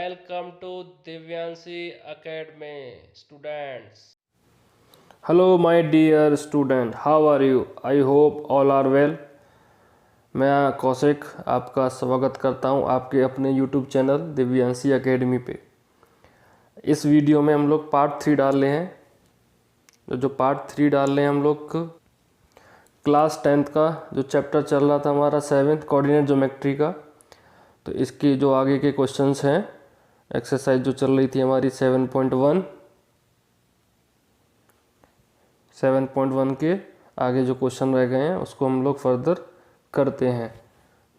Welcome to Divyanshi Academy, students. Hello, my dear student. How are you? I hope all are well. मैं कौशिक आपका स्वागत करता हूं आपके अपने YouTube चैनल दिव्यांशी एकेडमी पे। इस वीडियो में हम लोग पार्ट 3 डाल रहे हैं। जो पार्ट 3 डाल रहे हैं हम लोग क्लास 10th का जो चैप्टर चल रहा था हमारा 7th कोऑर्डिनेट ज्योमेट्री का, तो इसकी जो आगे के क्वेश्चंस हैं, एक्सरसाइज जो चल रही थी हमारी 7.1 के आगे जो क्वेश्चन रह गए हैं उसको हम लोग फर्दर करते हैं।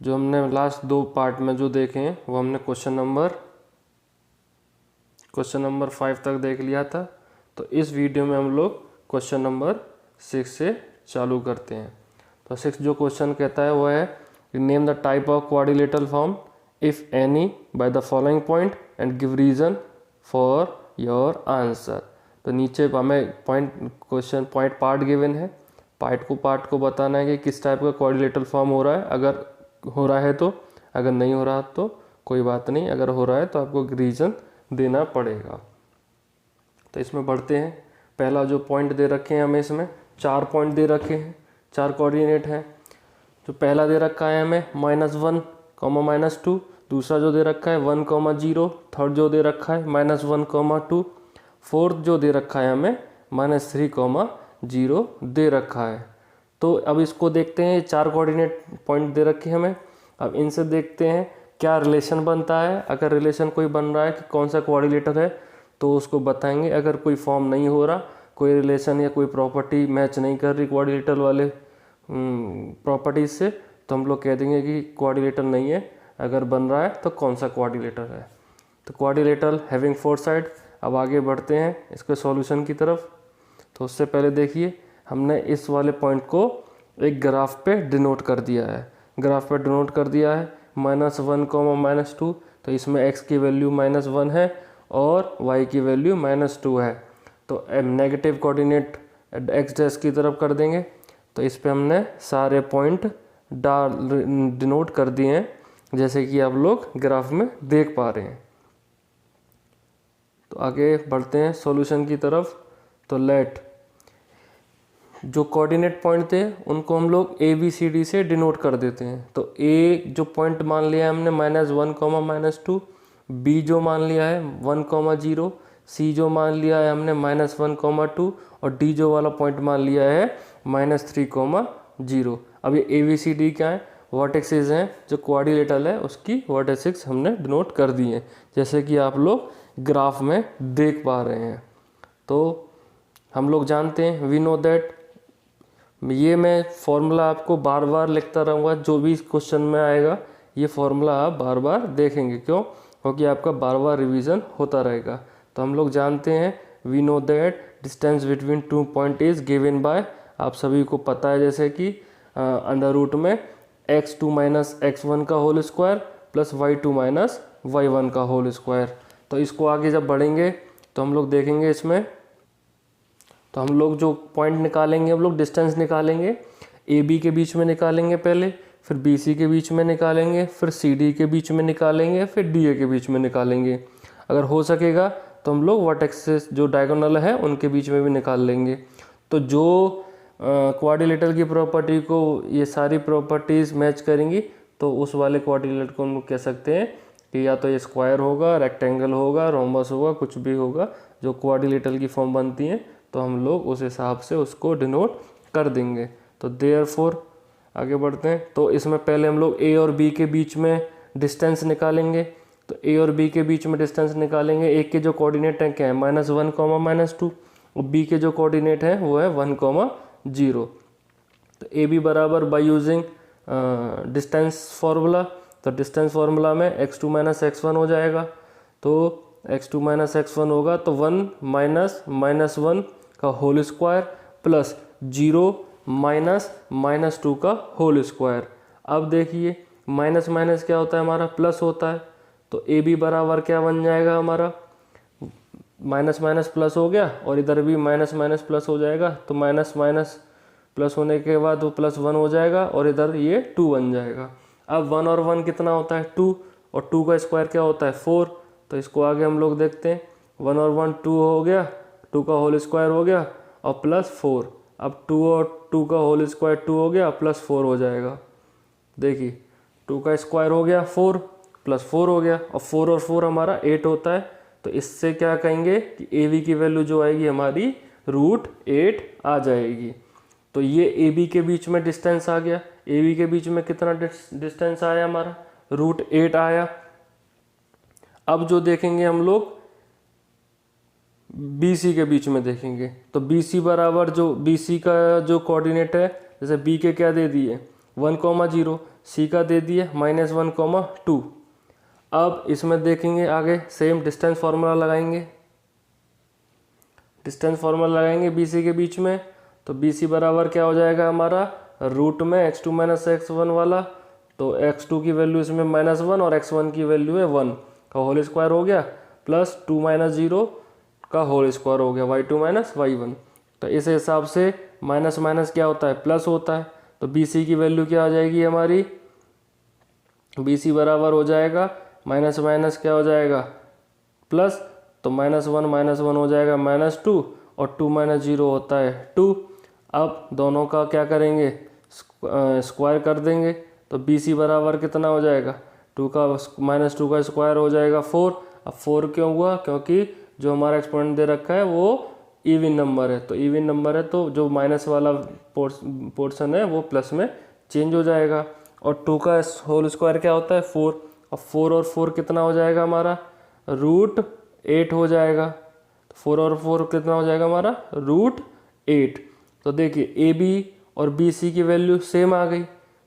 जो हमने लास्ट 2 पार्ट में जो देखे हैं वो हमने क्वेश्चन नंबर 5 तक देख लिया था। तो इस वीडियो में हम लोग क्वेश्चन नंबर 6 से चालू करते हैं। तो 6 जो क्वेश्चन कहता है वो है name the type of quadrilateral form if any by the following point and give reason for your answer. तो नीचे हमें पॉइंट पार्ट गिवन है, पार्ट को बताना है कि किस टाइप का क्वाड्रिलेटरल फॉर्म हो रहा है, अगर हो रहा है तो, अगर नहीं हो रहा तो कोई बात नहीं, अगर हो रहा है तो आपको रीजन देना पड़ेगा। तो इसमें बढ़ते हैं। पहला जो पॉइंट दे रखे हैं हमें, इसमें 4 पॉइंट दे रखे हैं, 4 कोऑर्डिनेट हैं। जो पहला दे रखा है हमें -1, -2, दूसरा जो दे रखा है 1, 0, थर्ड जो दे रखा है -1, 2, फोर्थ जो दे रखा है हमें -3, 0 दे रखा है। तो अब इसको देखते हैं, 4 कोऑर्डिनेट पॉइंट दे रखे हैं हमें। अब इनसे देखते हैं क्या रिलेशन बनता है। अगर रिलेशन कोई बन रहा है कि कौन सा क्वाड्रिलेटर है तो उसको बताएंगे। अगर कोई फॉर्म नहीं हो रहा, कोई रिलेशन या कोई प्रॉपर्टी मैच नहीं कर रही क्वाड्रिलेटर वाले प्रॉपर्टीज से, तो हम लोग कह देंगे कि क्वाड्रिलेटर नहीं है। अगर बन रहा है तो कौन सा क्वाड्रिलेटर है। तो क्वाड्रिलेटर हैविंग 4 साइड। अब आगे बढ़ते हैं इसके सॉल्यूशन की तरफ। तो उससे पहले देखिए हमने इस वाले पॉइंट को एक ग्राफ पे डिनोट कर दिया है। ग्राफ पे डिनोट कर दिया है -1, -2। तो इसमें x की वैल्यू -1 है और y की वैल्यू -2 है। तो नेगेटिव कोऑर्डिनेट x डैश की तरफ कर देंगे। तो इस पे हमने सारे पॉइंट डिनोट कर दिए हैं, जैसे कि आप लोग ग्राफ में देख पा रहे हैं। तो आगे बढ़ते हैं सॉल्यूशन की तरफ। तो लेट जो कोऑर्डिनेट पॉइंट थे उनको हम लोग ABCD से डिनोट कर देते हैं। तो A जो पॉइंट मान लिया है हमने -1, -2, B जो मान लिया है 1, 0, C जो मान लिया है हमने -1, 2 और D जो वाला पॉइंट मान लिया है -3, 0। अब ये ABCD क्या है, वर्टेक्सेस हैं। जो क्वाड्रिलेटरल है उसकी वर्टेक्सेस हमने डिनोट कर दिए हैं, जैसे कि आप लोग ग्राफ में देख पा रहे हैं। तो हम लोग जानते हैं, वी नो दैट, ये मैं फॉर्मूला आपको बार बार लिखता रहूँगा। जो भी क्वेश्चन में आएगा ये फॉर्मूला आप बार बार देखेंगे। क्यों? क्योंकि आपका बार बार रिवीजन होता रहेगा। तो हम लोग जानते हैं, we know that distance between 2 point is given by, आप सभी को पता है जैसे कि अंडर रूट में x2 - x1 का whole square plus y2 - y1 का होल स्क्वायर। तो इसको आगे जब बढ़ेंगे तो हम लोग देखेंगे इसमें, तो हम लोग जो पॉइंट निकालेंगे, हम लोग डिस्टेंस निकालेंगे। AB के बीच में निकालेंगे पहले, फिर BC के बीच में निकालेंगे, फिर CD के बीच में निकालेंगे, फिर DA के बीच में निकालेंगे। अगर हो सकेगा तो हम लोग वर्टेक्सेस जो डायगोनल है उनके बीच में भी निकाल लेंगे। तो जो क्वाड्रिलेटरल की प्रॉपर्टी को ये सारी प्रॉपर्टीज़ मैच करेंगी तो उस वाले क्वाड्रिलेटर को हम लोग कह सकते हैं कि या तो ये स्क्वायर होगा, रेक्टेंगल होगा, रोम्बस होगा, कुछ भी होगा। जो क्वाड्रिलेटरल की फॉर्म बनती है तो हम लोग उस हिसाब से उसको डिनोट कर देंगे। तो देयरफॉर आगे बढ़ते हैं। तो इसमें पहले हम लोग A और B के बीच में डिस्टेंस निकालेंगे। तो A और B के बीच में डिस्टेंस निकालेंगे। A के जो कोऑर्डिनेट हैं क्या है -1, -2 और B के जो कोऑर्डिनेट हैं वो है 1, 0। तो AB बराबर बाय यूजिंग डिस्टेंस फार्मूला। तो डिस्टेंस फार्मूला में x2 - x1 हो जाएगा। तो x2 - x1 होगा तो 1 - -1 का होल स्क्वायर प्लस 0 - -2 का होल स्क्वायर। अब देखिए माइनस माइनस क्या होता है हमारा, प्लस होता है। तो AB बराबर क्या बन जाएगा हमारा, माइनस माइनस प्लस हो गया और इधर भी माइनस माइनस प्लस हो जाएगा। तो माइनस माइनस प्लस होने के बाद वो +1 हो जाएगा और इधर ये 2 बन जाएगा। अब 1 और 1 कितना होता है 2, और 2 का स्क्वायर क्या होता है 4। तो इसको आगे हम लोग देखते हैं। 1 और 1 2 हो गया, 2 का होल स्क्वायर हो गया और प्लस 4। अब 2 और 2 का होल स्क्वायर 2 हो गया प्लस 4 हो जाएगा। देखिए 2 का स्क्वायर हो गया 4 प्लस 4 हो गया और 4 और 4 हमारा 8 होता है। तो इससे क्या कहेंगे कि ए बी की वैल्यू जो आएगी हमारी √8 आ जाएगी। तो ये ए बी के बीच में डिस्टेंस आ गया। ए बी के बीच में कितना डिस्टेंस आया हमारा? √8 आया। अब जो देखेंगे हम लोग बी सी के बीच में देखेंगे, तो बी सी बराबर जो बी सी का जो कोऑर्डिनेट है, जैसे बी के क्या दे दिए 1,0, सी का दे दिए -1,2। अब इसमें देखेंगे आगे सेम डिस्टेंस फार्मूला लगाएंगे। डिस्टेंस फार्मूला लगाएंगे बी सी के बीच में, तो बी सी बराबर क्या हो जाएगा हमारा रूट में x2 - x1 वाला। तो x2 की वैल्यू इसमें -1 और x1 की वैल्यू है 1 का होल स्क्वायर हो गया प्लस 2 - 0 का होल स्क्वायर हो गया y2 - y1। तो इस हिसाब से माइनस माइनस क्या होता है प्लस होता है। तो बी सी की वैल्यू क्या आ जाएगी हमारी? बी सी बराबर हो जाएगा माइनस माइनस क्या हो जाएगा प्लस, तो -1 हो जाएगा -2 और 2 - 0 होता है 2। अब दोनों का क्या करेंगे स्क्वायर कर देंगे। तो बी सी बराबर कितना हो जाएगा 2 का -2 का स्क्वायर हो जाएगा 4। अब 4 क्यों हुआ? क्योंकि जो हमारा एक्सपोनेंट दे रखा है वो इवन नंबर है। तो इवन नंबर है तो जो माइनस वाला पोर्शन है वो प्लस में चेंज हो जाएगा। और 2 का होल स्क्वायर क्या होता है 4। अब 4 और 4 कितना हो जाएगा हमारा √8 हो जाएगा। 4 और 4 कितना हो जाएगा हमारा √8। तो देखिए ए बी और बी सी की वैल्यू सेम आ गई।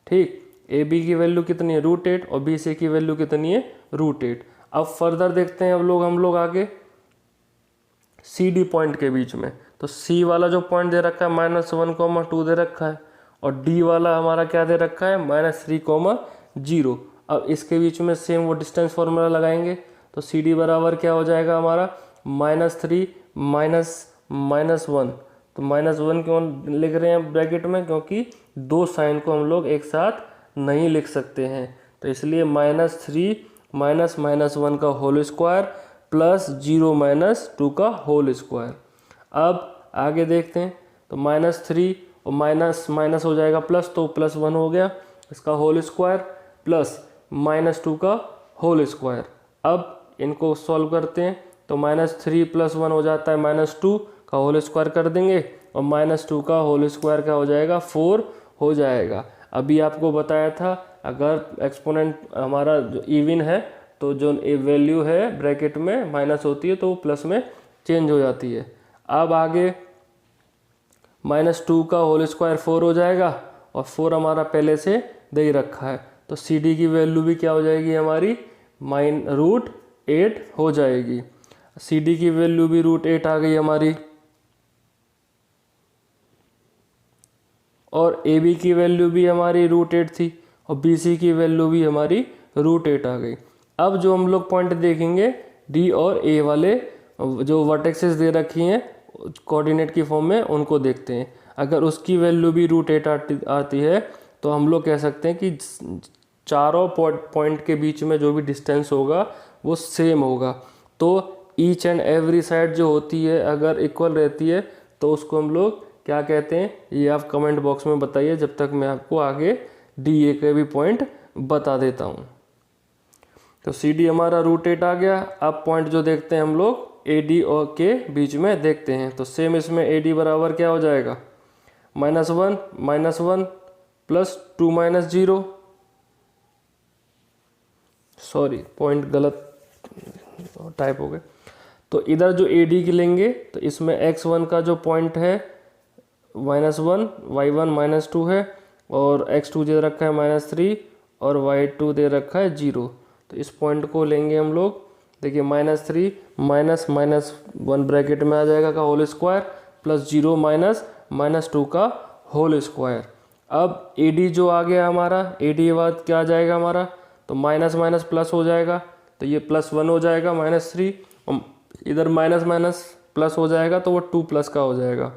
ठीक, ए बी की वैल्यू कितनी है √8 और बी सी की वैल्यू कितनी है √8। अब फर्दर देखते हैं हम लोग आगे सी डी पॉइंट के बीच में। तो सी वाला जो पॉइंट दे रखा है -1,2 दे रखा है और डी वाला हमारा क्या दे रखा है -3,0। अब इसके बीच में सेम वो डिस्टेंस फार्मूला लगाएंगे। तो सी डी बराबर क्या हो जाएगा हमारा -3 -1। तो -1 क्यों लिख रहे हैं ब्रैकेट में? क्योंकि दो साइन को हम लोग एक साथ नहीं लिख सकते हैं, तो इसलिए -3 -1 का होल स्क्वायर प्लस 0 - 2 का होल स्क्वायर। अब आगे देखते हैं। तो -3 और माइनस माइनस हो जाएगा प्लस, तो +1 हो गया इसका होल स्क्वायर प्लस -2 का होल स्क्वायर। अब इनको सॉल्व करते हैं। तो -3 + 1 हो जाता है -2 का होल स्क्वायर कर देंगे और -2 का होल स्क्वायर क्या हो जाएगा 4 हो जाएगा। अभी आपको बताया था अगर एक्सपोनेंट हमारा जो इवन है तो जो वैल्यू है ब्रैकेट में माइनस होती है तो वो प्लस में चेंज हो जाती है। अब आगे -2 का होल स्क्वायर 4 हो जाएगा और 4 हमारा पहले से दे ही रखा है। तो सी डी की वैल्यू भी क्या हो जाएगी हमारी √8 हो जाएगी। सी डी की वैल्यू भी √8 आ गई हमारी और ए बी की वैल्यू भी हमारी √8 थी और बी सी की वैल्यू भी हमारी √8 आ गई। अब जो हम लोग पॉइंट देखेंगे डी और ए वाले जो वर्टेक्सेस दे रखी हैं कोऑर्डिनेट की फॉर्म में उनको देखते हैं। अगर उसकी वैल्यू भी √8 आती है तो हम लोग कह सकते हैं कि चारों पॉइंट के बीच में जो भी डिस्टेंस होगा वो सेम होगा। तो ईच एंड एवरी साइड जो होती है अगर इक्वल रहती है तो उसको हम लोग क्या कहते हैं, ये आप कमेंट बॉक्स में बताइए, जब तक मैं आपको आगे डी ए के भी पॉइंट बता देता हूँ। तो सी डी हमारा √8 आ गया। अब पॉइंट जो देखते हैं हम लोग ए डी और के बीच में देखते हैं। तो सेम इसमें ए डी बराबर क्या हो जाएगा -1 प्लस 2 - 0, सॉरी पॉइंट गलत टाइप हो गए। तो इधर जो ए डी की लेंगे तो इसमें x1 का जो पॉइंट है -1, y1 -2 है और x2 दे रखा है -3 और y2 दे रखा है 0। तो इस पॉइंट को लेंगे हम लोग। देखिए -3 -1 ब्रैकेट में आ जाएगा का होल स्क्वायर प्लस 0 -2 का होल स्क्वायर। अब ए डी जो आ गया हमारा, ए डी के बाद क्या आ जाएगा हमारा, तो माइनस माइनस प्लस हो जाएगा तो ये +1 हो जाएगा -3, इधर माइनस माइनस प्लस हो जाएगा तो वो 2+ का हो जाएगा।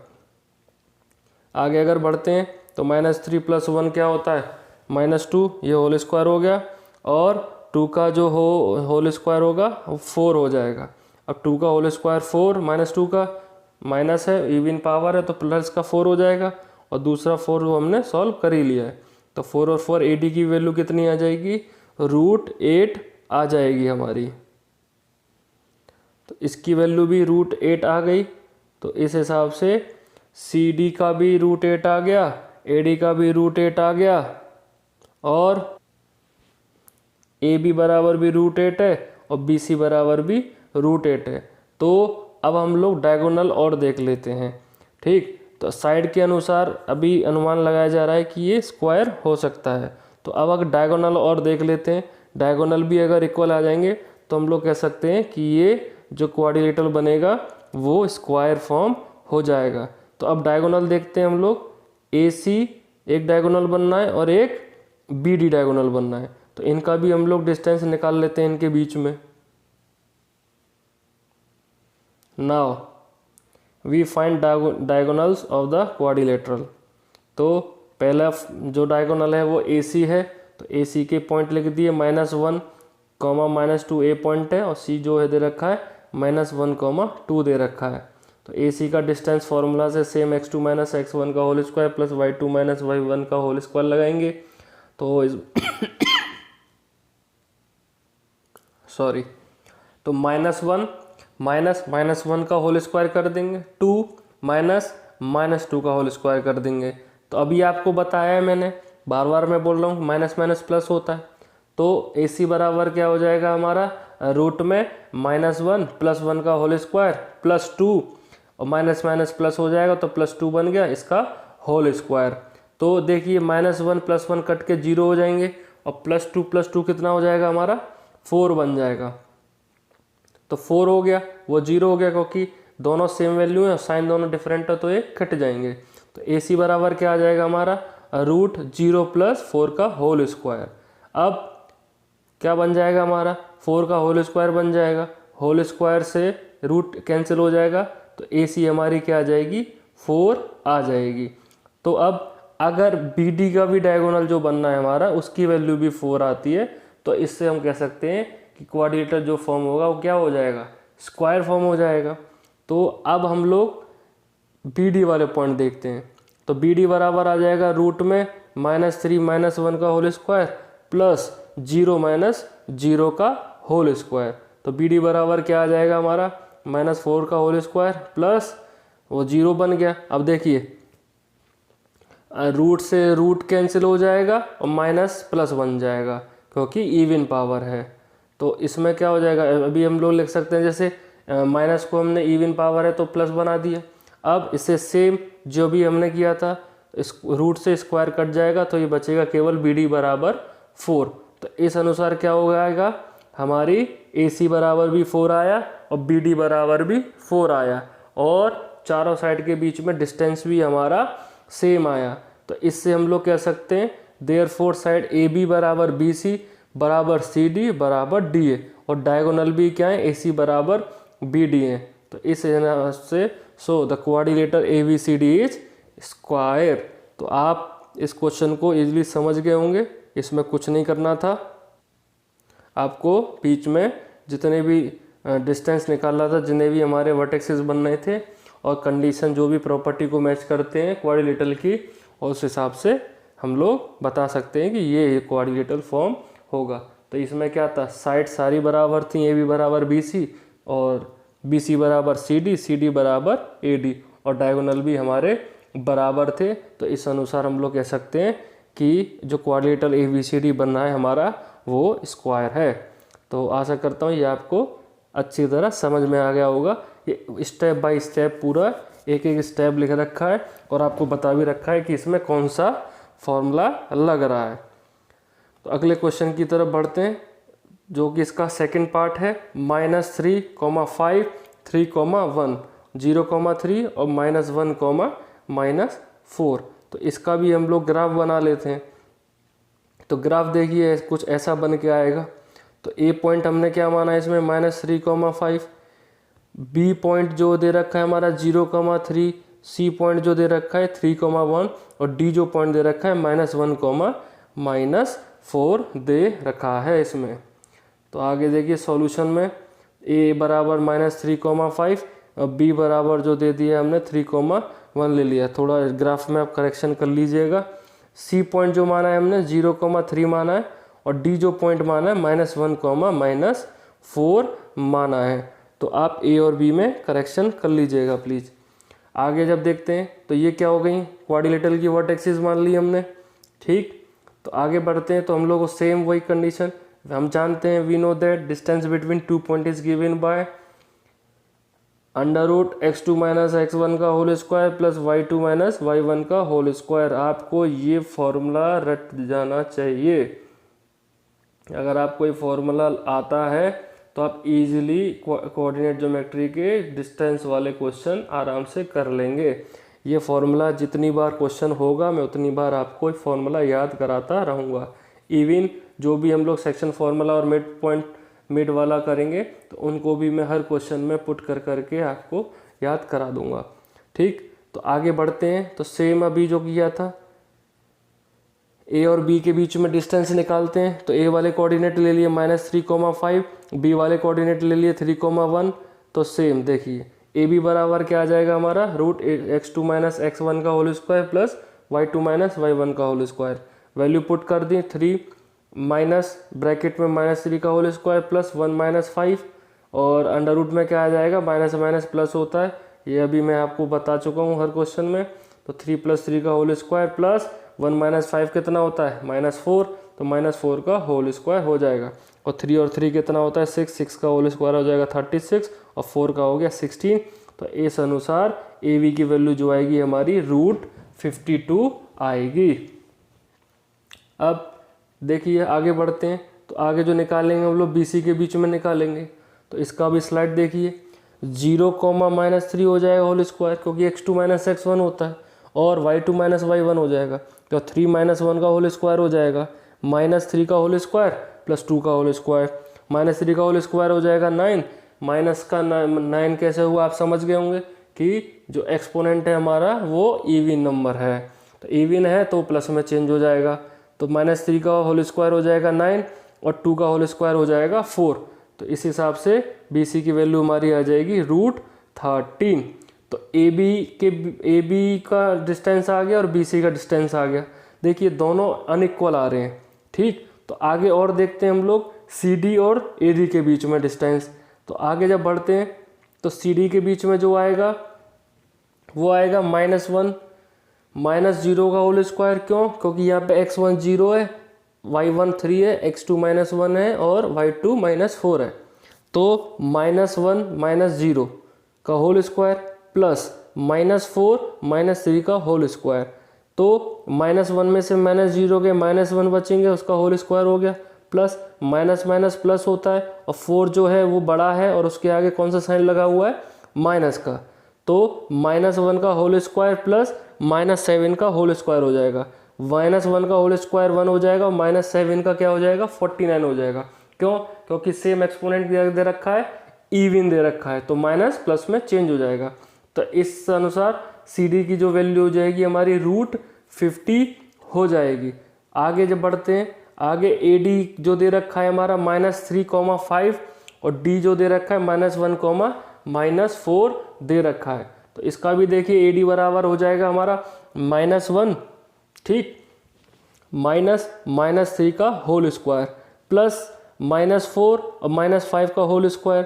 आगे अगर बढ़ते हैं तो -3 + 1 क्या होता है -2, ये होल स्क्वायर हो गया और 2 का जो होल स्क्वायर होगा वो 4 हो जाएगा। अब 2 का होल स्क्वायर 4 माइनस 2 का माइनस है, इवन पावर है तो प्लस का 4 हो जाएगा, और दूसरा 4 वो हमने सॉल्व कर ही लिया है। तो 4 और 4 AD की वैल्यू कितनी आ जाएगी, √8 आ जाएगी हमारी। तो इसकी वैल्यू भी √8 आ गई। तो इस हिसाब से CD का भी √8 आ गया, AD का भी √8 आ गया, और AB बराबर भी √8 है और BC बराबर भी √8 है। तो अब हम लोग डायगोनल और देख लेते हैं। ठीक, तो साइड के अनुसार अभी अनुमान लगाया जा रहा है कि ये स्क्वायर हो सकता है। तो अब अगर डायगोनल और देख लेते हैं, डायगोनल भी अगर इक्वल आ जाएंगे तो हम लोग कह सकते हैं कि ये जो क्वाड्रिलेटरल बनेगा वो स्क्वायर फॉर्म हो जाएगा। तो अब डायगोनल देखते हैं हम लोग। AC एक डायगोनल बनना है और एक BD डायगोनल बनना है। तो इनका भी हम लोग डिस्टेंस निकाल लेते हैं इनके बीच में। Now we find diagonals of the quadrilateral. तो पहला जो डायगोनल है वो AC है, तो AC के पॉइंट लिख दिए -1, -2 A पॉइंट है, और C जो है दे रखा है -1, 2 दे रखा है। तो AC का डिस्टेंस फॉर्मूला से सेम x2 - x1 का whole square plus y2 - y1 का होल स्क्वायर लगाएंगे। तो तो -1 का होल स्क्वायर कर देंगे, 2 -2 का होल स्क्वायर कर देंगे। तो अभी आपको बताया है मैंने, बार बार मैं बोल रहा हूँ, माइनस माइनस प्लस होता है। तो AC बराबर क्या हो जाएगा हमारा, रूट में -1 + 1 का होल स्क्वायर प्लस 2, और माइनस माइनस प्लस हो जाएगा तो +2 बन गया इसका होल स्क्वायर। तो देखिए -1 + 1 कट के 0 हो जाएंगे, और +2 कितना हो जाएगा हमारा, 4 बन जाएगा। तो 4 हो गया, वो 0 हो गया, क्योंकि दोनों सेम वैल्यू है, साइन दोनों डिफरेंट है तो ये कट जाएंगे। तो AC बराबर क्या आ जाएगा हमारा, √0 + 4 का होल स्क्वायर। अब क्या बन जाएगा हमारा, 4 का होल स्क्वायर बन जाएगा, होल स्क्वायर से रूट कैंसिल हो जाएगा, तो AC हमारी क्या आ जाएगी, 4 आ जाएगी। तो अब अगर BD का भी डायगोनल जो बनना है हमारा, उसकी वैल्यू भी 4 आती है, तो इससे हम कह सकते हैं कि क्वाड्रिलेटरल जो फॉर्म होगा वो क्या हो जाएगा, स्क्वायर फॉर्म हो जाएगा। तो अब हम लोग BD वाले पॉइंट देखते हैं। तो BD बराबर आ जाएगा रूट में -3 - 1 का होल स्क्वायर प्लस 0 - 0 का होल स्क्वायर। तो BD बराबर क्या आ जाएगा हमारा, -4 का होल स्क्वायर प्लस वो 0 बन गया। अब देखिए रूट से रूट कैंसिल हो जाएगा और माइनस प्लस बन जाएगा, क्योंकि इवन पावर है। तो इसमें क्या हो जाएगा, अभी हम लोग लिख सकते हैं जैसे माइनस को हमने इवन पावर है तो प्लस बना दिया। अब इससे सेम जो भी हमने किया था, इस रूट से स्क्वायर कट जाएगा तो ये बचेगा केवल BD बराबर 4। तो इस अनुसार क्या हो जाएगा, हमारी AC बराबर भी 4 आया और BD बराबर भी 4 आया, और चारों साइड के बीच में डिस्टेंस भी हमारा सेम आया। तो इससे हम लोग कह सकते हैं देयरफॉर साइड AB बराबर BC बराबर CD बराबर DA, और डायगोनल भी क्या है, AC बराबर BD है। तो इस से so the quadrilateral ABCD is square. तो आप इस क्वेश्चन को इजीली समझ गए होंगे, इसमें कुछ नहीं करना था। आपको बीच में जितने भी डिस्टेंस निकालना था, जितने भी हमारे वर्टेक्सेस बन रहे थे, और कंडीशन जो भी प्रॉपर्टी को मैच करते हैं क्वाड्रिलेटरल की, और उस हिसाब से हम लोग बता सकते हैं कि ये क्वाड्रिलेटरल फॉर्म होगा। तो इसमें क्या था, साइड सारी बराबर थी, AB बराबर BC और BC बराबर CD, CD बराबर AD, और डायगोनल भी हमारे बराबर थे। तो इस अनुसार हम लोग कह सकते हैं कि जो क्वाड्रिलेटरल ABCD बन रहा है हमारा वो स्क्वायर है। तो आशा करता हूँ ये आपको अच्छी तरह समझ में आ गया होगा। ये स्टेप बाय स्टेप पूरा एक एक स्टेप लिख रखा है, और आपको बता भी रखा है कि इसमें कौन सा फॉर्मूला लग रहा है। तो अगले क्वेश्चन की तरफ बढ़ते हैं, जो कि इसका सेकंड पार्ट है, -3, 5, 3, 1, 0, 3 और -1, -4। तो इसका भी हम लोग ग्राफ बना लेते हैं। तो ग्राफ देखिए कुछ ऐसा बन के आएगा। तो A पॉइंट हमने क्या माना है इसमें, -3, 5, B पॉइंट जो दे रखा है हमारा 0, 3, C पॉइंट जो दे रखा है 3, 1, और D जो पॉइंट दे रखा है -1, -4 दे रखा है इसमें। तो आगे देखिए सॉल्यूशन में ए बराबर -3,5 और बी बराबर जो दे दिया हमने 3,1 ले लिया। थोड़ा ग्राफ में आप करेक्शन कर लीजिएगा। सी पॉइंट जो माना है हमने 0,3 माना है और डी जो पॉइंट माना है -1, -4 माना है। तो आप ए और बी में करेक्शन कर लीजिएगा प्लीज़। आगे जब देखते हैं तो ये क्या हो गई, क्वाड्रिलेटरल की वर्टेक्सेस मान ली हमने, ठीक। तो आगे बढ़ते हैं तो हम लोग को सेम वही कंडीशन हम जानते हैं, we know that distance between 2 point is given by √x2 - x1 का whole square plus y2 - y1 का होल स्क्वायर। आपको ये फॉर्मूला रट जाना चाहिए। अगर आपको ये फॉर्मूला आता है तो आप इजीली कोऑर्डिनेट ज्योमेट्री के डिस्टेंस वाले क्वेश्चन आराम से कर लेंगे। ये फॉर्मूला जितनी बार क्वेश्चन होगा मैं उतनी बार आपको ये फॉर्मूला याद कराता रहूँगा। इवन जो भी हम लोग सेक्शन फॉर्मूला और मिड वाला करेंगे तो उनको भी मैं हर क्वेश्चन में पुट कर करके आपको याद करा दूंगा, ठीक। तो आगे बढ़ते हैं तो सेम अभी जो किया था, ए और बी के बीच में डिस्टेंस निकालते हैं। तो ए वाले कोऑर्डिनेट ले लिए -3,5, बी वाले कोऑर्डिनेट ले लिए 3,1। तो सेम देखिए ए बी बराबर क्या आ जाएगा हमारा √x2 - x1 का whole square plus y2 - y1 का होल स्क्वायर। वैल्यू पुट कर दी 3 माइनस ब्रैकेट में -3 का होल स्क्वायर प्लस 1 - 5 और अंडर रूट में क्या आ जाएगा माइनस प्लस होता है। ये अभी मैं आपको बता चुका हूँ हर क्वेश्चन में। तो 3 + 3 का होल स्क्वायर प्लस 1 - 5 कितना होता है -4, तो -4 का होल स्क्वायर हो जाएगा। और 3 और 3 कितना होता है 6 का होल स्क्वायर हो जाएगा 36 और 4 का हो गया 16। तो इस अनुसार ए वी की वैल्यू जो आएगी हमारी √52 आएगी। अब देखिए आगे बढ़ते हैं तो आगे जो निकालेंगे हम लोग बी सी के बीच में निकालेंगे। तो इसका भी स्लाइड देखिए 0, -3 हो जाएगा होल स्क्वायर क्योंकि x2 - x1 होता है और y2 - y1 हो जाएगा। तो 3 - 1 का होल स्क्वायर हो जाएगा -3 का होल स्क्वायर प्लस 2 का होल स्क्वायर। -3 का होल स्क्वायर हो जाएगा 9, माइनस का 9 कैसे हुआ आप समझ गए होंगे कि जो एक्सपोनेंट है हमारा वो इवन नंबर है। तो इवन है तो प्लस में चेंज हो जाएगा। तो -3 का होल स्क्वायर हो जाएगा 9 और 2 का होल स्क्वायर हो जाएगा 4। तो इस हिसाब से बी सी की वैल्यू हमारी आ जाएगी √13। तो ए बी का डिस्टेंस आ गया और बी सी का डिस्टेंस आ गया। देखिए दोनों अनइक्वल आ रहे हैं, ठीक। तो आगे और देखते हैं हम लोग सी डी और ए डी के बीच में डिस्टेंस। तो आगे जब बढ़ते हैं तो सी डी के बीच में जो आएगा वो आएगा -1 -0 का होल स्क्वायर। क्यों? क्योंकि यहाँ पे x1 0 है, y1 3 है, x2 -1 है और y2 -4 है। तो -1 -0 का होल स्क्वायर प्लस -4 -3 का होल स्क्वायर। तो -1 में से -0 के -1 बचेंगे, उसका होल स्क्वायर हो गया, प्लस माइनस प्लस होता है और 4 जो है वो बड़ा है और उसके आगे कौन सा साइन लगा हुआ है माइनस का। तो -1 का होल स्क्वायर प्लस -7 का होल स्क्वायर हो जाएगा। -1 का होल स्क्वायर 1 हो जाएगा और -7 का क्या हो जाएगा 49 हो जाएगा। क्यों? क्योंकि सेम एक्सपोनेंट दे रखा है, इवन दे रखा है, तो माइनस प्लस में चेंज हो जाएगा। तो इस अनुसार सी डी की जो वैल्यू हो जाएगी हमारी √50 हो जाएगी। आगे जब बढ़ते हैं, आगे ए डी जो दे रखा है हमारा -3,5 और डी जो दे रखा है -1, -4 दे रखा है। तो इसका भी देखिए ए डी बराबर हो जाएगा हमारा -1, ठीक, -3 का होल स्क्वायर प्लस -4 और -5 का होल स्क्वायर,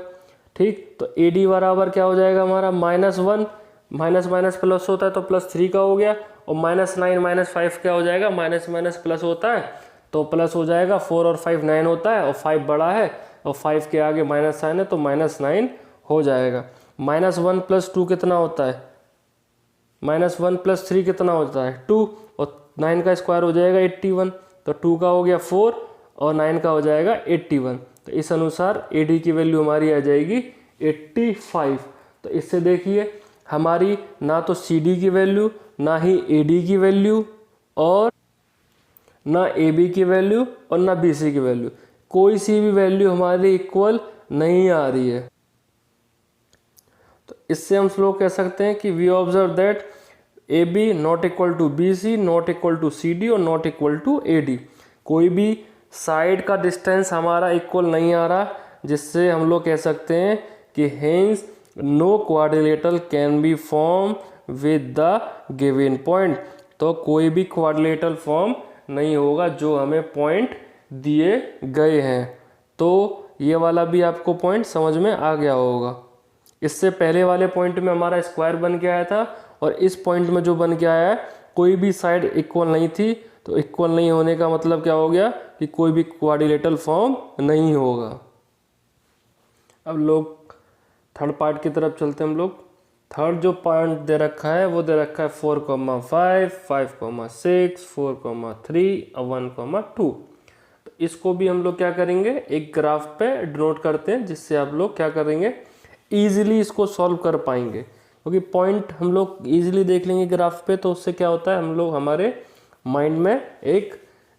ठीक। तो ए डी बराबर क्या हो जाएगा हमारा -1, माइनस प्लस होता है तो +3 का हो गया और -9 -5 क्या हो जाएगा माइनस प्लस होता है तो प्लस हो जाएगा। 4 और 5 9 होता है और 5 बड़ा है और 5 के आगे माइनस साइन है तो -9 हो जाएगा। -1 + 2 कितना होता है, -1 + 3 कितना होता है 2 और 9 का स्क्वायर हो जाएगा 81। तो 2 का हो गया 4 और 9 का हो जाएगा 81। तो इस अनुसार ए डी की वैल्यू हमारी आ जाएगी 85। तो इससे देखिए हमारी ना तो सी डी की वैल्यू, ना ही ए डी की वैल्यू और ना ए बी की वैल्यू और ना बी सी की वैल्यू, कोई सी भी वैल्यू हमारी इक्वल नहीं आ रही है। तो इससे हम लोग कह सकते हैं कि we observe that A B not equal to B C, not equal to C D और not equal to A D. कोई भी साइड का डिस्टेंस हमारा इक्वल नहीं आ रहा, जिससे हम लोग कह सकते हैं कि hence no quadrilateral can be form with the given point. तो कोई भी क्वाड्रिलेटरल फॉर्म नहीं होगा जो हमें पॉइंट दिए गए हैं। तो ये वाला भी आपको पॉइंट समझ में आ गया होगा। इससे पहले वाले पॉइंट में हमारा स्क्वायर बन के आया था, और इस पॉइंट में जो बन के आया है कोई भी साइड इक्वल नहीं थी। तो इक्वल नहीं होने का मतलब क्या हो गया कि कोई भी क्वाड्रिलेटरल फॉर्म नहीं होगा। अब लोग थर्ड पार्ट की तरफ चलते हैं। हम लोग थर्ड जो पॉइंट दे रखा है वो दे रखा है 4,5, 5,6, 4,3 और 1,2। तो इसको भी हम लोग क्या करेंगे, एक ग्राफ पे डिनोट करते हैं, जिससे आप लोग क्या करेंगे, ईजिली इसको सॉल्व कर पाएंगे। क्योंकि पॉइंट हम लोग ईजिली देख लेंगे ग्राफ पे, तो उससे क्या होता है, हम लोग हमारे माइंड में एक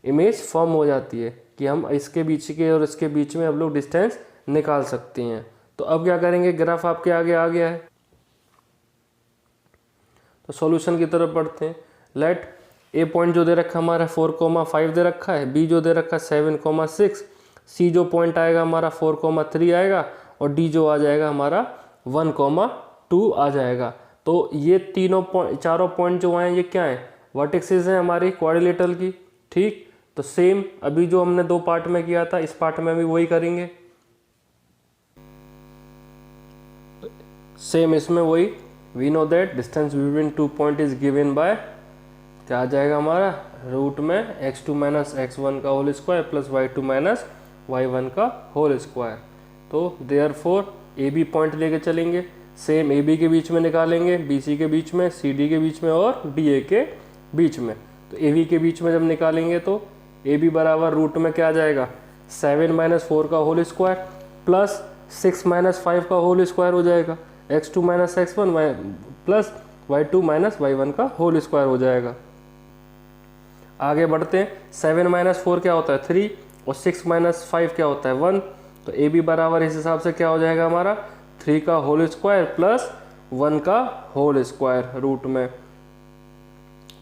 इमेज फॉर्म हो जाती है कि हम इसके बीच के और इसके बीच में हम लोग डिस्टेंस निकाल सकते हैं। तो अब क्या करेंगे, ग्राफ आपके आगे आ गया है, तो सॉल्यूशन की तरफ बढ़ते हैं। लेट ए पॉइंट जो दे रखा है हमारा 4,5 दे रखा है, बी जो दे रखा है 7,6, सी जो पॉइंट आएगा हमारा 4,3 आएगा, और डी जो आ जाएगा हमारा 1,2 आ जाएगा। तो ये चारों पॉइंट जो आए ये क्या है, वर्टिसेस हैं हमारी क्वाड्रिलेटरल की। ठीक, तो सेम अभी जो हमने दो पार्ट में किया था, इस पार्ट में भी वही करेंगे। सेम इसमें वही, we know that distance between two point is given by, क्या आ जाएगा हमारा, रूट में x2 माइनस x1 का whole square plus y2 minus y1 का होल स्क्वायर। तो देयरफॉर ए बी पॉइंट लेके चलेंगे, सेम ए बी के बीच में निकालेंगे, बी सी के बीच में, सी डी के बीच में और डी ए के बीच में। तो ए बी के बीच में जब निकालेंगे तो ए बी बराबर रूट में क्या आ जाएगा, 7 माइनस 4 का होल स्क्वायर प्लस 6 माइनस 5 का होल स्क्वायर हो जाएगा, x2 minus x1 plus y2 minus y1 का होल स्क्वायर हो जाएगा। आगे बढ़ते हैं, 7 माइनस 4 क्या होता है 3, और 6 माइनस 5 क्या होता है 1। तो ए बी बराबर इस हिसाब से क्या हो जाएगा हमारा, 3 का होल स्क्वायर प्लस 1 का होल स्क्वायर रूट में।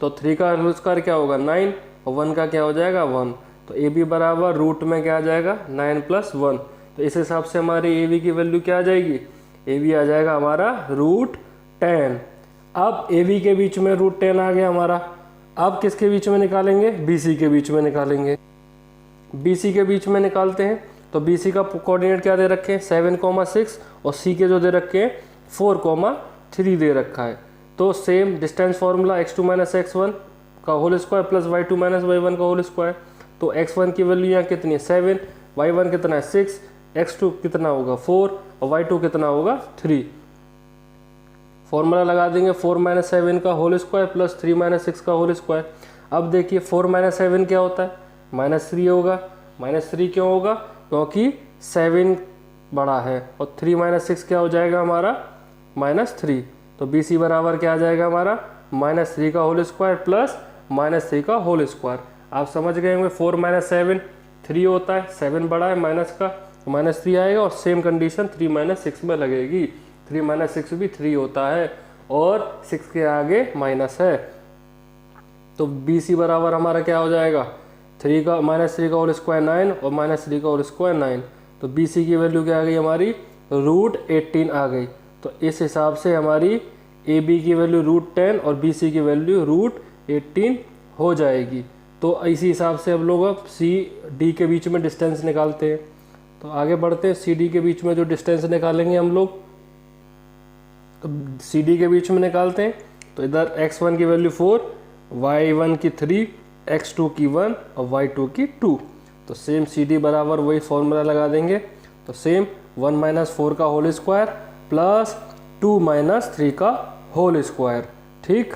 तो 3 का होल स्क्वायर क्या होगा 9, और 1 का क्या हो जाएगा 1। तो ए बी बराबर रूट में क्या आ जाएगा 9 प्लस 1। तो इस हिसाब से हमारी ए बी की वैल्यू क्या आ जाएगी, ए बी आ जाएगा हमारा रूट 10। अब ए बी के बीच में रूट 10 आ गया हमारा। अब किसके बीच में निकालेंगे, बी सी के बीच में निकालेंगे। बी सी के बीच में निकालते हैं, तो बी सी का कोऑर्डिनेट क्या दे रखे हैं 7,6, और सी के जो दे रखे हैं 4,3 दे रखा है। तो same distance formula x2 minus x1 का whole square plus y2 minus y1 का होल स्क्वायर। तो x1 की वैल्यू यहाँ कितनी है 7, y1 कितना है 6, x2 कितना होगा 4, और y2 कितना होगा 3। फॉर्मूला लगा देंगे 4 माइनस 7 का होल स्क्वायर प्लस 3 माइनस 6 का होल स्क्वायर। अब देखिए 4 माइनस 7 क्या होता है, -3 होगा। -3 क्यों होगा, क्योंकि 7 बड़ा है, और 3 माइनस 6 क्या हो जाएगा हमारा -3। तो बी सी बराबर क्या आ जाएगा हमारा -3 का होल स्क्वायर प्लस -3 का होल स्क्वायर। आप समझ गए होंगे 4 माइनस 7 3 होता है, 7 बड़ा है माइनस का, तो -3 आएगा, और सेम कंडीशन 3 माइनस 6 में लगेगी। 3 माइनस 6 भी 3 होता है, और 6 के आगे माइनस है। तो बी सी बराबर हमारा क्या हो जाएगा, -3 का होल स्क्वायर 9, और -3 का होल स्क्वायर 9। तो बी सी की वैल्यू क्या आ गई हमारी, रूट 18 आ गई। तो इस हिसाब से हमारी ए बी की वैल्यू रूट 10 और बी सी की वैल्यू रूट 18 हो जाएगी। तो इसी हिसाब से हम लोग अब सी डी के बीच में डिस्टेंस निकालते हैं। तो आगे बढ़ते हैं, सी डी के बीच में जो डिस्टेंस निकालेंगे हम लोग, तो सी डी के बीच में निकालते हैं। तो इधर x1 की वैल्यू 4, y1 की 3, x2 की 1 और y2 की 2। तो सेम सी डी बराबर वही फॉर्मूला लगा देंगे। तो सेम 1 माइनस 4 का होल स्क्वायर प्लस 2 माइनस 3 का होल स्क्वायर। ठीक,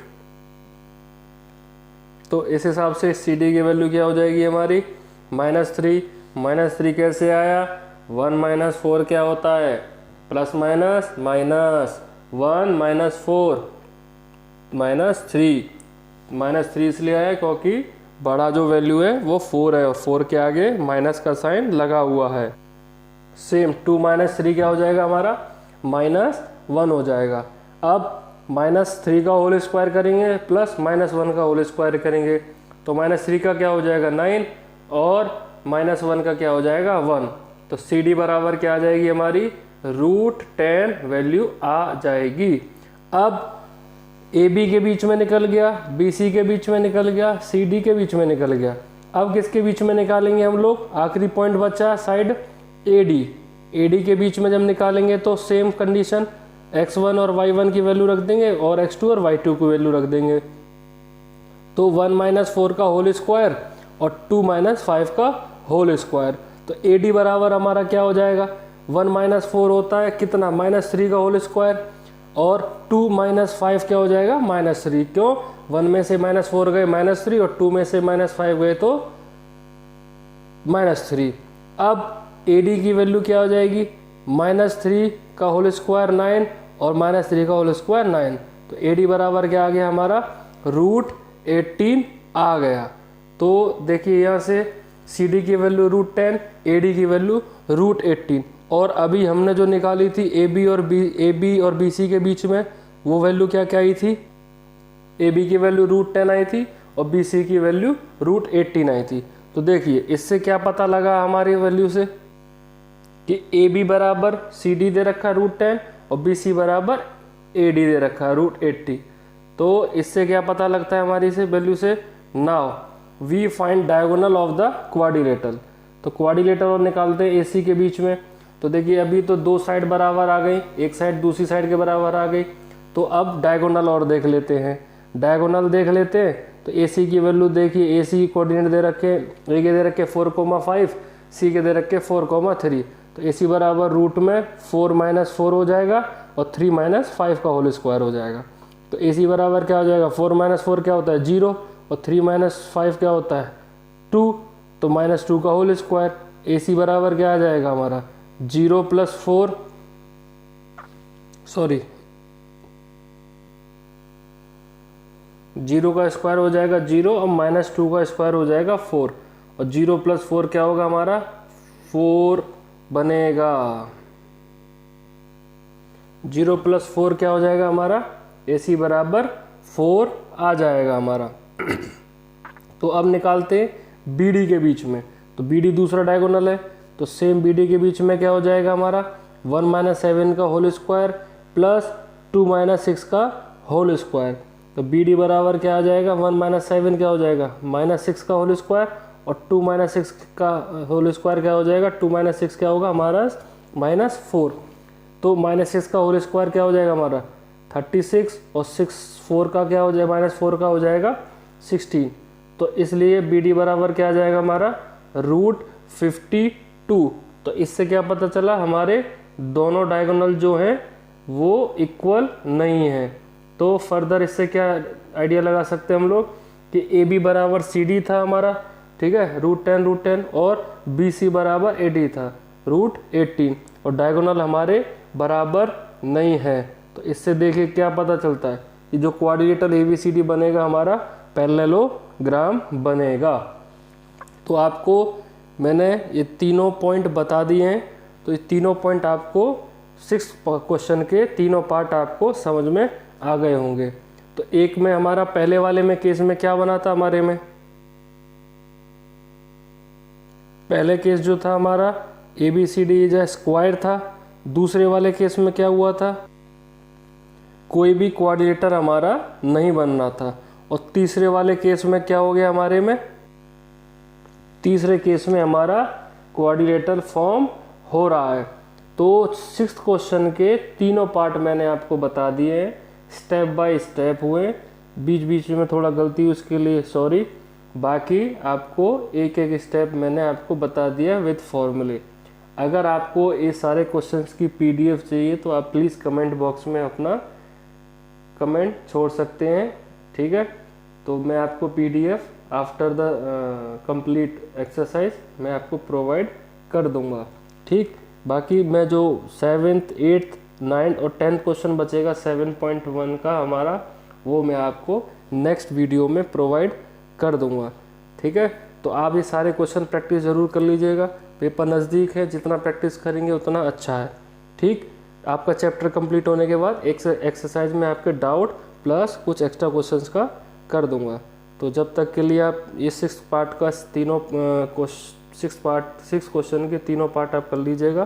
तो इस हिसाब से सी डी की वैल्यू क्या हो जाएगी हमारी -3 कैसे आया, 1 माइनस 4 क्या होता है प्लस माइनस माइनस 1 माइनस 4 -3 इसलिए आया क्योंकि बड़ा जो वैल्यू है वो 4 है, और 4 के आगे माइनस का साइन लगा हुआ है। सेम 2 माइनस 3 क्या हो जाएगा हमारा -1 हो जाएगा। अब -3 का होल स्क्वायर करेंगे प्लस -1 का होल स्क्वायर करेंगे, तो -3 का क्या हो जाएगा 9, और -1 का क्या हो जाएगा 1। तो सी डी बराबर क्या आ जाएगी हमारी √10 वैल्यू आ जाएगी। अब ए बी के बीच में निकल गया, बी सी के बीच में निकल गया, सी डी के बीच में निकल गया। अब किसके बीच में निकालेंगे हम लोग, आखिरी पॉइंट बचा side A D. A D के बीच में जब निकालेंगे तो सेम कंडीशन x1 और y1 की वैल्यू रख देंगे और x2 और y2 की वैल्यू रख देंगे। तो 1 - 4 का होल स्क्वायर और 2 - 5 का होल स्क्वायर। तो ए डी बराबर हमारा क्या हो जाएगा 1 - 4 होता है कितना -3 का होल स्क्वायर और 2 - 5 क्या हो जाएगा -3। क्यों 1 में से -4 गए -3 और 2 में से -5 गए तो -3। अब ए डी की वैल्यू क्या हो जाएगी -3 का होल स्क्वायर 9 और -3 का होल स्क्वायर 9। तो ए डी बराबर क्या आ गया हमारा √18 आ गया। तो देखिए यहाँ से सी डी की वैल्यू √10, ए डी की वैल्यू √18। और अभी हमने जो निकाली थी ए बी और बी सी के बीच में वो वैल्यू क्या क्या आई थी, ए बी की वैल्यू √10 आई थी और बी सी की वैल्यू √18 आई थी। तो देखिए इससे क्या पता लगा हमारी वैल्यू से कि ए बी बराबर सी डी दे रखा √10 और बी सी बराबर ए डी दे रखा √80। तो इससे क्या पता लगता है हमारी से वैल्यू से, now we find diagonal of the quadrilateral. तो क्वाड्रिलेटरल और निकालते हैं ए सी के बीच में। तो देखिए अभी तो दो साइड बराबर आ गई, एक साइड दूसरी साइड के बराबर आ गई। तो अब डायगोनल और देख लेते हैं, डायगोनल देख लेते हैं। तो ए सी की वैल्यू देखिए, ए सी कोऑर्डिनेट दे रखे, ए के दे रखे 4,5, सी के दे रखे 4,3। तो ए सी बराबर रूट में 4 - 4 हो जाएगा और 3 - 5 का होल स्क्वायर हो जाएगा। तो ए सी बराबर क्या हो जाएगा 4 - 4 क्या होता है 0 और 3 - 5 क्या होता है 2। तो -2 का होल स्क्वायर। ए सी बराबर क्या आ जाएगा हमारा 0 + 4 सॉरी 0 का स्क्वायर हो जाएगा 0 और -2 का स्क्वायर हो जाएगा 4 और 0 + 4 क्या होगा हमारा 4 बनेगा। 0 + 4 क्या हो जाएगा हमारा ए सी बराबर 4 आ जाएगा हमारा। तो अब निकालते बी डी के बीच में। तो बी डी दूसरा डायगोनल है, तो सेम बी डी के बीच में क्या हो जाएगा हमारा 1 - 7 का होल स्क्वायर प्लस 2 - 6 का होल स्क्वायर। तो बी डी बराबर क्या आ जाएगा 1 - 7 क्या हो जाएगा -6 का होल स्क्वायर और 2 - 6 का होल स्क्वायर क्या हो जाएगा 2 - 6 क्या होगा हमारा -4। तो -6 का होल स्क्वायर क्या हो जाएगा हमारा 36 और 4 का क्या हो जाएगा -4 का हो जाएगा 16। तो इसलिए बी डी बराबर क्या आ जाएगा हमारा √52। तो इससे क्या पता चला हमारे दोनों डायगोनल जो हैं वो इक्वल नहीं है। तो फर्दर इससे क्या आइडिया लगा सकते हैं हम लोग कि ए बी बराबर सी डी था हमारा, ठीक है √10 और बी सी बराबर ए डी था √18 और डायगोनल हमारे बराबर नहीं है। तो इससे देखिए क्या पता चलता है कि जो quadrilateral A B C D बनेगा हमारा पैरेललोग्राम बनेगा। तो आपको मैंने ये तीनों पॉइंट बता दिए हैं। तो ये तीनों पॉइंट आपको 6 क्वेश्चन के तीनों पार्ट आपको समझ में आ गए होंगे। तो एक में हमारा पहले वाले में केस में क्या बना था हमारे में, पहले केस जो था हमारा A B C D is square था। दूसरे वाले केस में क्या हुआ था कोई भी क्वाड्रिलेटर हमारा नहीं बनना था। और तीसरे वाले केस में क्या हो गया हमारे में, तीसरे केस में हमारा क्वाड्रिलेटर फॉर्म हो रहा है। तो 6th क्वेश्चन के तीनों पार्ट मैंने आपको बता दिए हैं, स्टेप बाय स्टेप हुए, बीच बीच में थोड़ा गलती उसके लिए सॉरी। बाकी आपको एक एक स्टेप मैंने आपको बता दिया विद फॉर्मूले। अगर आपको ये सारे क्वेश्चंस की पीडीएफ चाहिए तो आप प्लीज़ कमेंट बॉक्स में अपना कमेंट छोड़ सकते हैं, ठीक है। तो मैं आपको PDF after the complete exercise मैं आपको प्रोवाइड कर दूंगा, ठीक। बाकी मैं जो 7th 8th 9th और 10th क्वेश्चन बचेगा 7.1 का हमारा, वो मैं आपको नेक्स्ट वीडियो में प्रोवाइड कर दूंगा, ठीक है। तो आप ये सारे क्वेश्चन प्रैक्टिस ज़रूर कर लीजिएगा, पेपर नज़दीक है, जितना प्रैक्टिस करेंगे उतना अच्छा है, ठीक। आपका चैप्टर कंप्लीट होने के बाद एक्सरसाइज में आपके डाउट प्लस कुछ एक्स्ट्रा क्वेश्चंस का कर दूंगा। तो जब तक के लिए आप ये 6th पार्ट का सिक्स क्वेश्चन के तीनों पार्ट आप कर लीजिएगा।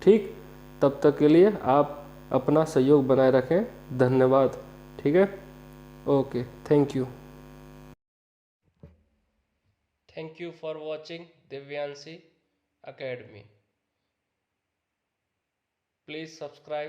ठीक, तब तक के लिए आप अपना सहयोग बनाए रखें। धन्यवाद। ठीक है, okay, thank you. Thank you for watching Divyanshi Academy. Please subscribe